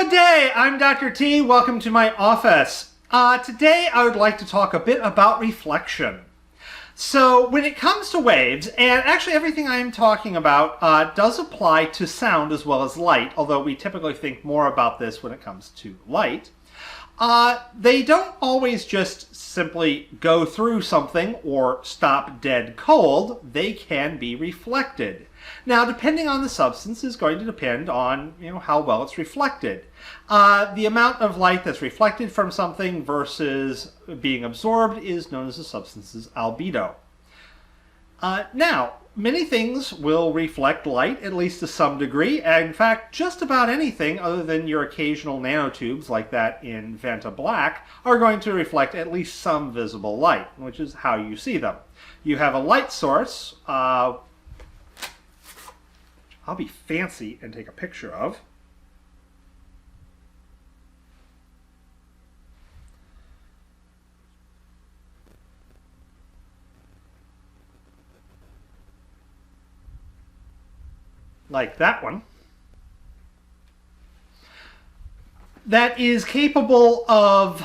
Good day, I'm Dr. T. Welcome to my office. Today I would like to talk a bit about reflection. So when it comes to waves, and actually everything I am talking about does apply to sound as well as light, although we typically think more about this when it comes to light. They don't always just simply go through something or stop dead cold. They can be reflected. Now, depending on the substance is going to depend on how well it's reflected. The amount of light that's reflected from something versus being absorbed is known as the substance's albedo. Now, many things will reflect light, at least to some degree. And in fact, just about anything other than your occasional nanotubes like that in Vanta Black are going to reflect at least some visible light, which is how you see them. You have a light source. I'll be fancy and take a picture of. Like that one. That is capable of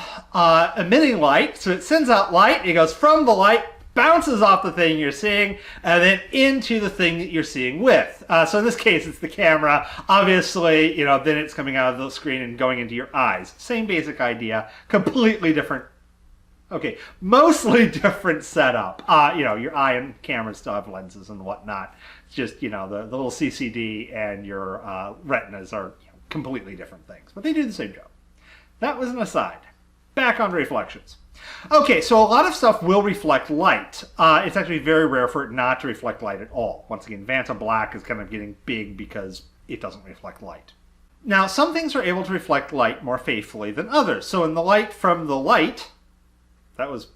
emitting light. So it sends out light, it goes from the light, bounces off the thing you're seeing, and then into the thing that you're seeing with. So in this case, it's the camera. Obviously, then it's coming out of the screen and going into your eyes. Same basic idea, completely different. Okay, mostly different setup. Your eye and camera still have lenses and whatnot. It's just, the little CCD and your retinas are completely different things. But they do the same job. That was an aside. Back on reflections. Okay, so a lot of stuff will reflect light. It's actually very rare for it not to reflect light at all. Once again, Vanta Black is kind of getting big because it doesn't reflect light. Now, some things are able to reflect light more faithfully than others. So in the light from the light, that was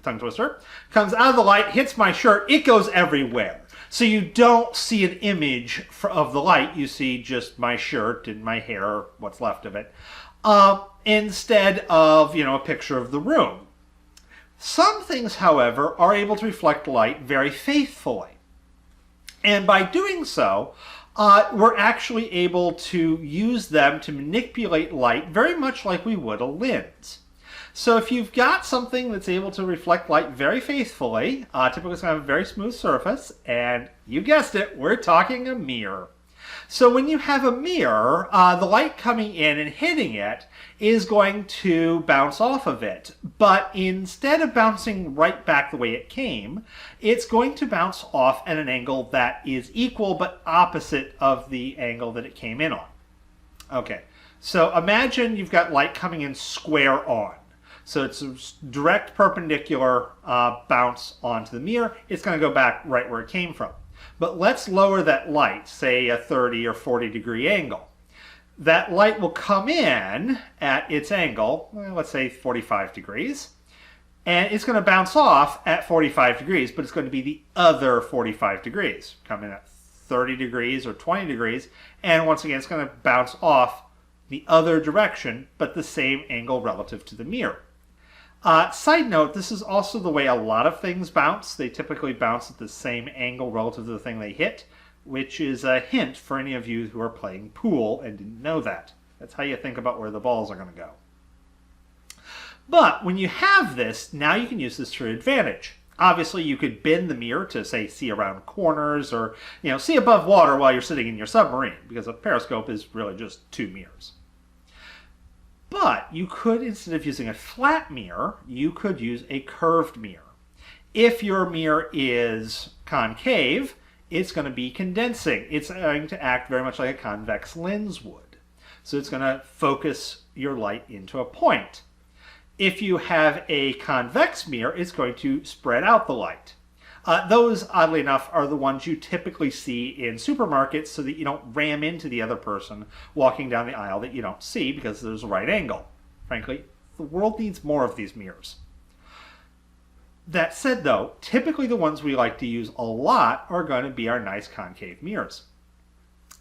a tongue twister, comes out of the light, hits my shirt, it goes everywhere. So you don't see an image of the light, you see just my shirt and my hair, or what's left of it, instead of, a picture of the room. Some things, however, are able to reflect light very faithfully. And by doing so, we're actually able to use them to manipulate light very much like we would a lens. So if you've got something that's able to reflect light very faithfully, typically it's going to have a very smooth surface, and you guessed it, we're talking a mirror. So when you have a mirror, the light coming in and hitting it is going to bounce off of it. But instead of bouncing right back the way it came, it's going to bounce off at an angle that is equal but opposite of the angle that it came in on. Okay, so imagine you've got light coming in square on. So it's a direct perpendicular bounce onto the mirror. It's going to go back right where it came from. But let's lower that light, say a 30 or 40 degree angle. That light will come in at its angle, let's say 45 degrees, and it's going to bounce off at 45 degrees, but it's going to be the other 45 degrees. Come in at 30 degrees or 20 degrees, and once again, it's going to bounce off the other direction, but the same angle relative to the mirror. Side note, this is also the way a lot of things bounce. They typically bounce at the same angle relative to the thing they hit, which is a hint for any of you who are playing pool and didn't know that. That's how you think about where the balls are going to go. But when you have this, now you can use this to your advantage. Obviously, you could bend the mirror to, say, see around corners or, see above water while you're sitting in your submarine, because a periscope is really just two mirrors. But you could, instead of using a flat mirror, you could use a curved mirror. If your mirror is concave, it's going to be condensing. It's going to act very much like a convex lens would. So it's going to focus your light into a point. If you have a convex mirror, it's going to spread out the light. Those, oddly enough, are the ones you typically see in supermarkets so that you don't ram into the other person walking down the aisle that you don't see because there's a right angle. Frankly, the world needs more of these mirrors. That said, though, typically the ones we like to use a lot are going to be our nice concave mirrors.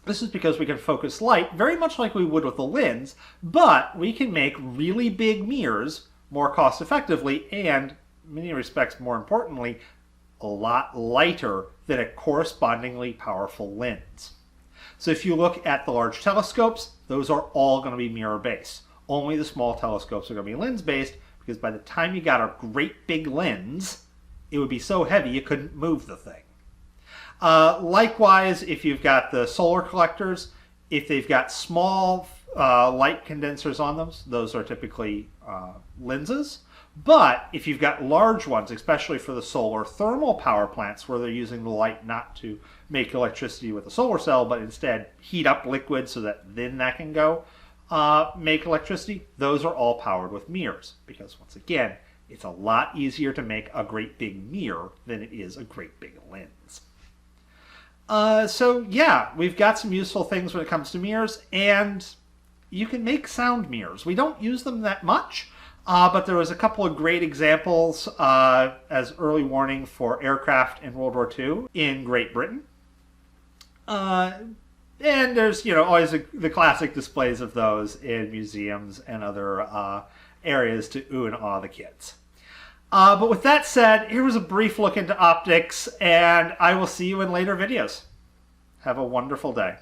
This is because we can focus light very much like we would with a lens, but we can make really big mirrors more cost effectively and, in many respects more importantly, a lot lighter than a correspondingly powerful lens. So if you look at the large telescopes, those are all going to be mirror-based. Only the small telescopes are going to be lens-based, because by the time you got a great big lens, it would be so heavy you couldn't move the thing. Likewise, if you've got the solar collectors, if they've got small light condensers on them, those are typically lenses. But if you've got large ones, especially for the solar thermal power plants where they're using the light not to make electricity with a solar cell, but instead heat up liquid so that then that can go make electricity, those are all powered with mirrors. Because once again, it's a lot easier to make a great big mirror than it is a great big lens. So yeah, we've got some useful things when it comes to mirrors, and you can make sound mirrors. We don't use them that much, but there was a couple of great examples as early warning for aircraft in World War II in Great Britain. And there's, always the classic displays of those in museums and other areas to ooh and awe the kids. But with that said, here was a brief look into optics, and I will see you in later videos. Have a wonderful day.